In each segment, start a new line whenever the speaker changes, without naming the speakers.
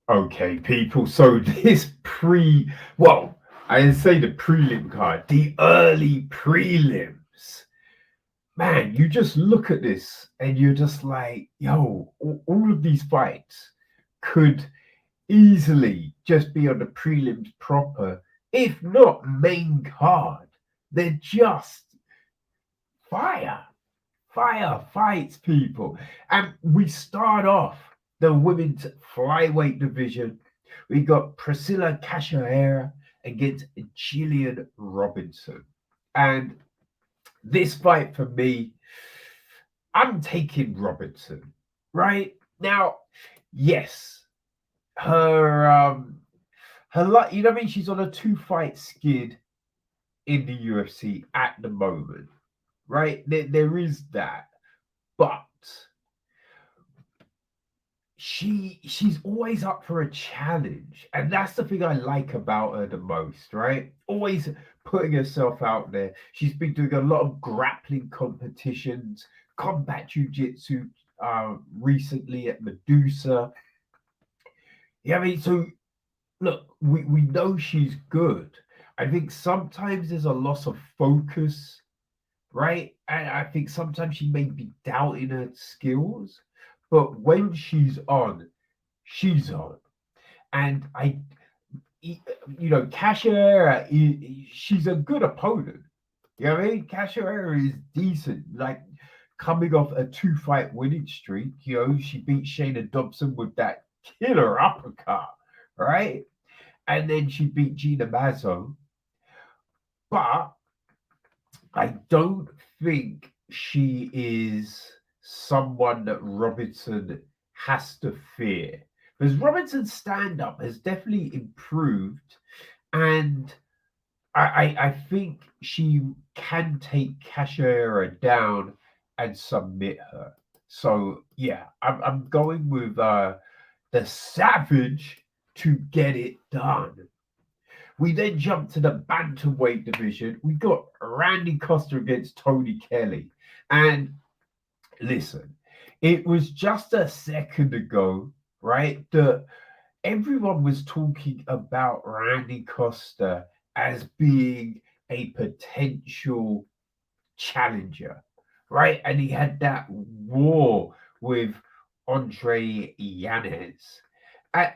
Okay, people. So this well, I didn't say the prelim card, the early prelims. Man, you just look at this and you're just like, yo, all of these fights could easily just be on the prelims proper, if not main card. They're just fire, fire fights, people. And we start off the women's flyweight division. We got Priscilla Cachoeira against Gillian Robinson. And this fight for me, I'm taking Robinson. Right? Now, yes, her you know what I mean? She's on a 2-fight skid in the UFC at the moment. Right? There is that. But she's always up for a challenge, and that's the thing I like about her the most, right? Always putting herself out there. She's been doing a lot of grappling competitions, combat jiu-jitsu recently at Medusa. Yeah, I mean, so look, we know she's good. I think sometimes there's a loss of focus, right? And I think sometimes she may be doubting her skills, but when she's on. And Cachoeira, she's a good opponent. You know what I mean? Cachoeira is decent. Like coming off a 2-fight winning streak, she beat Shayna Dobson with that killer uppercut, right? And then she beat Gina Mazzo. But I don't think she is someone that Robinson has to fear. Because Robinson's stand up has definitely improved, and I think she can take Cachoeira down and submit her. So yeah, I'm going with the Savage to get it done. We then jump to the bantamweight division. We got Randy Costa against Tony Kelly. And listen, it was just a second ago, right, that everyone was talking about Randy Costa as being a potential challenger, right? And he had that war with Andre Yanez,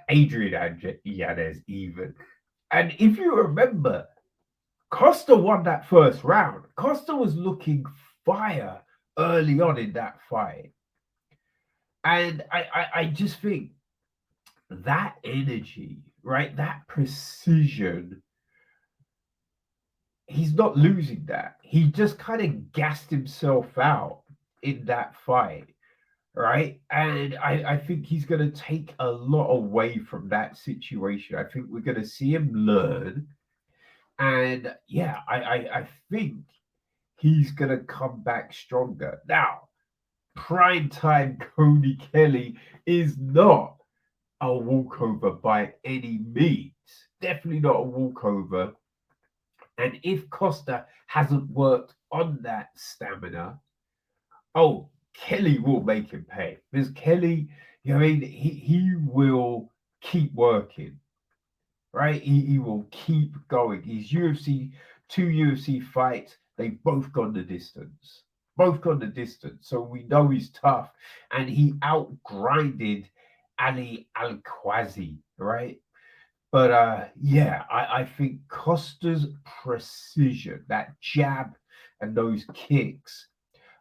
Adrian Yanez, even. And if you remember, Costa won that first round. Costa was looking fire early on in that fight. And I just think that energy, right? That precision, he's not losing that. He just kind of gassed himself out in that fight, right? And I think he's going to take a lot away from that situation. I think we're going to see him learn. And yeah, I think he's going to come back stronger. Now, prime time Cody Kelly is not a walkover by any means. Definitely not a walkover. And if Costa hasn't worked on that stamina, oh, Kelly will make him pay. Because Kelly, I mean, he will keep working, right? He will keep going. He's two UFC fights, they've both gone the distance. Both gone the distance. So we know he's tough. And he outgrinded Ali Al-Qazi, right? But yeah, I think Costa's precision, that jab and those kicks,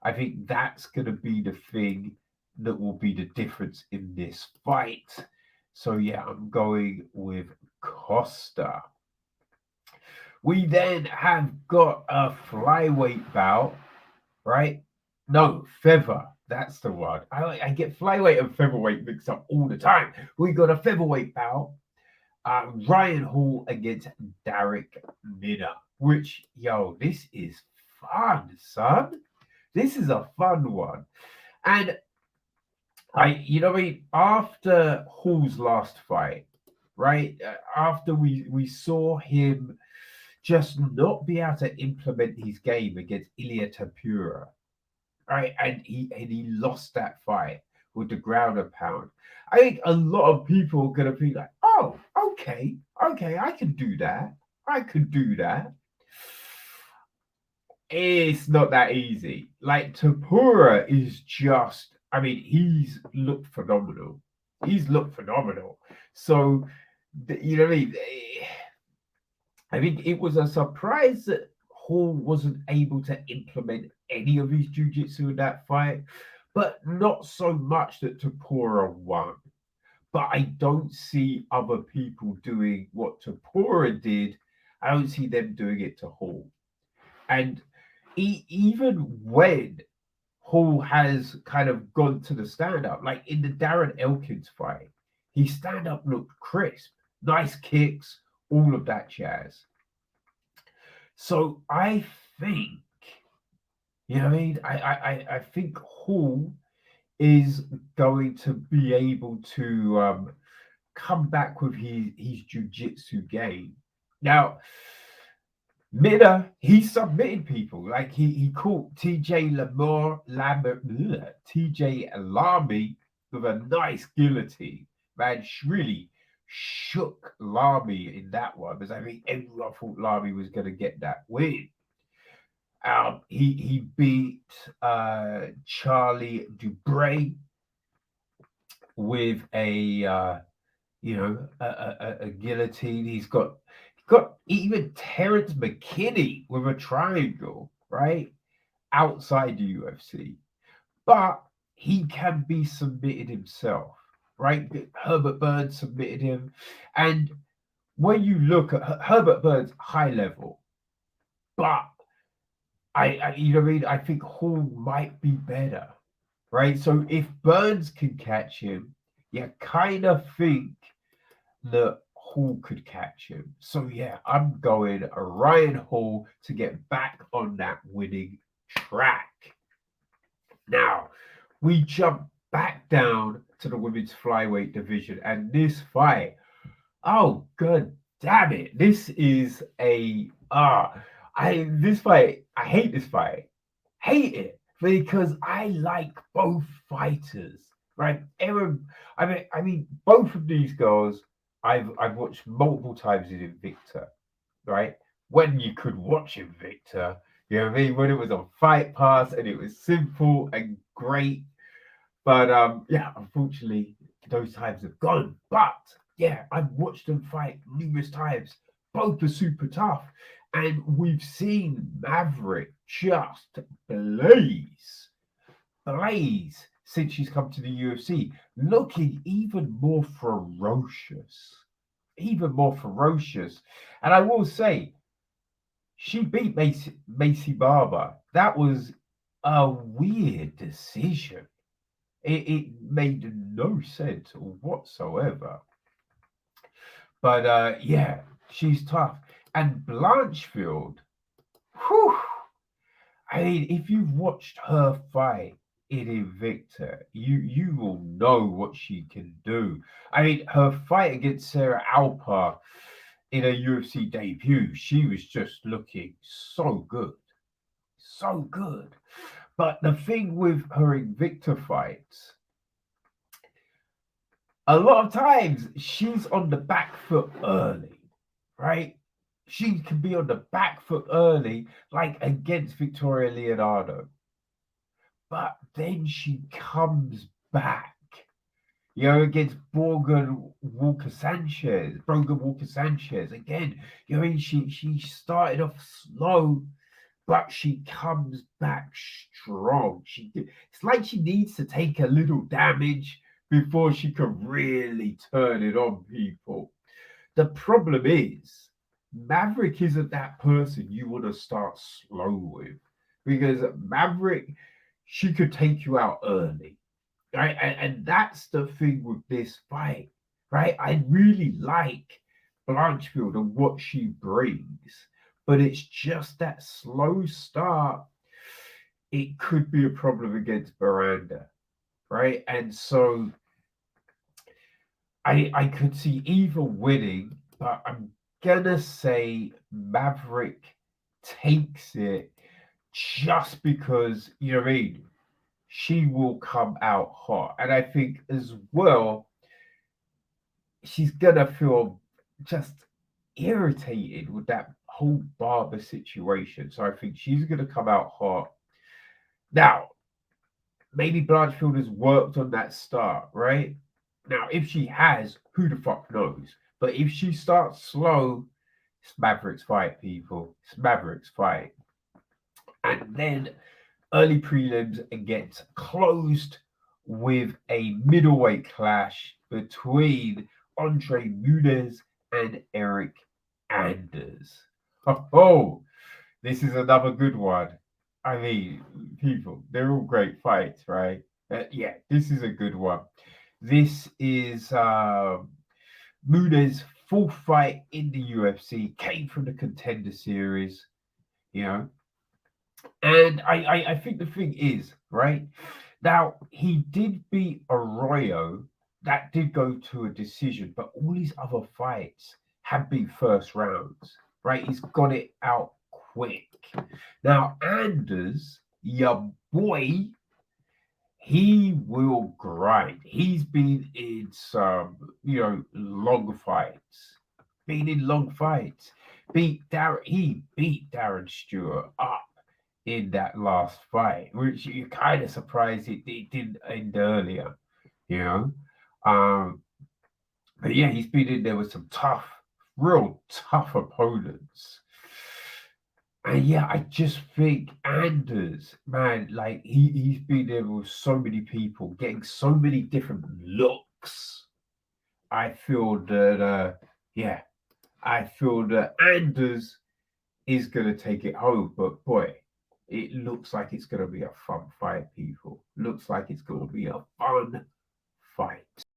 I think that's going to be the thing that will be the difference in this fight. So yeah, I'm going with Costa. We then have got a flyweight bout, right? No, feather. That's the one. I get flyweight and featherweight mixed up all the time. We got a featherweight bout. Ryan Hall against Derek Minner, which, yo, this is fun, son. This is a fun one. And what I mean, after Hall's last fight, right? After we saw him just not be able to implement his game against Ilya Tapura, right? And he lost that fight with the ground and pound. I think a lot of people are going to be like, oh, okay, I can do that. I could do that. It's not that easy. Like Tapura is just, I mean, he's looked phenomenal. He's looked phenomenal. So, you know what I mean? I think it was a surprise that Hall wasn't able to implement any of his jiu-jitsu in that fight, but not so much that Tapura won. But I don't see other people doing what Tapura did. I don't see them doing it to Hall. And even when Hall has kind of gone to the stand-up, like in the Darren Elkins fight, his stand-up looked crisp, nice kicks, all of that jazz. So I think, you know what I mean? I think Hall is going to be able to come back with his jiu-jitsu game. Now, Minna, he submitted people. Like he caught TJ Lamy with a nice guillotine. Man, really shook Lamy in that one because I think everyone thought Lamy was going to get that win. He beat Charlie Dubray with a guillotine. He's got even Terrence McKinney with a triangle, right? Outside the UFC. But he can be submitted himself, right? Herbert Burns submitted him. And when you look at Herbert Burns, high level, but I you know what I mean? I think Hall might be better, right? So if Burns can catch him, you kind of think that Hall could catch him. So yeah, I'm going Ryan Hall to get back on that winning track. Now, we jump back down to the women's flyweight division, and this fight, oh god damn it, this is a this fight, I hate this fight. Hate it because I like both fighters, right? Aaron, I mean, both of these girls I've watched multiple times in Invicta, right? When you could watch Invicta, you know what I mean? When it was on Fight Pass and it was simple and great. But yeah, unfortunately, those times have gone. But yeah, I've watched them fight numerous times. Both are super tough. And we've seen Maverick just blaze since she's come to the UFC, looking even more ferocious. Even more ferocious. And I will say, she beat Macy Barber. That was a weird decision. It made no sense whatsoever. But yeah, she's tough. And Blanchfield, whew, I mean, if you've watched her fight in Invicta, you will know what she can do. I mean, her fight against Sarah Alper in a UFC debut, she was just looking so good. So good. But the thing with her Invicta fights, a lot of times she's on the back foot early, right? She can be on the back foot early, like against Victoria Leonardo. But then she comes back, against Brogan Walker Sanchez. Again, she started off slow, but she comes back strong. It's like she needs to take a little damage before she can really turn it on people. The problem is, Maverick isn't that person you want to start slow with, because Maverick, she could take you out early, right? And that's the thing with this fight, right? I really like Blanchfield and what she brings, but it's just that slow start. It could be a problem against Miranda, right? And so I could see either winning, but I'm gonna say Maverick takes it just because, you know what I mean? she will come out hot. And I think as well, she's gonna feel just irritated with that whole barber situation. So I think she's gonna come out hot. Now, maybe Blanchfield has worked on that start, right? Now, if she has, who the fuck knows? But if she starts slow, it's Maverick's fight, people. It's Maverick's fight. And then early prelims gets closed with a middleweight clash between Andre Muniz and Eric Anders. Oh, this is another good one. I mean, people, they're all great fights, right? Yeah, this is a good one. This is Muniz' full fight in the UFC, came from the Contender Series, you know, and I think the thing is, right? Now, he did beat Arroyo. That did go to a decision, but all his other fights have been first rounds, right? He's got it out quick. Now, Anders, your boy, he will grind. He's been in some, long fights. Been in long fights. He beat Darren Stewart up in that last fight, which you're kind of surprised it didn't end earlier, you know. Um, but yeah, he's been in there with some real tough opponents. And yeah, I just think Anders, man, like he's been there with so many people, getting so many different looks. I feel that, yeah, I feel that Anders is going to take it home. But boy, it looks like it's going to be a fun fight, people. Looks like it's going to be a fun fight.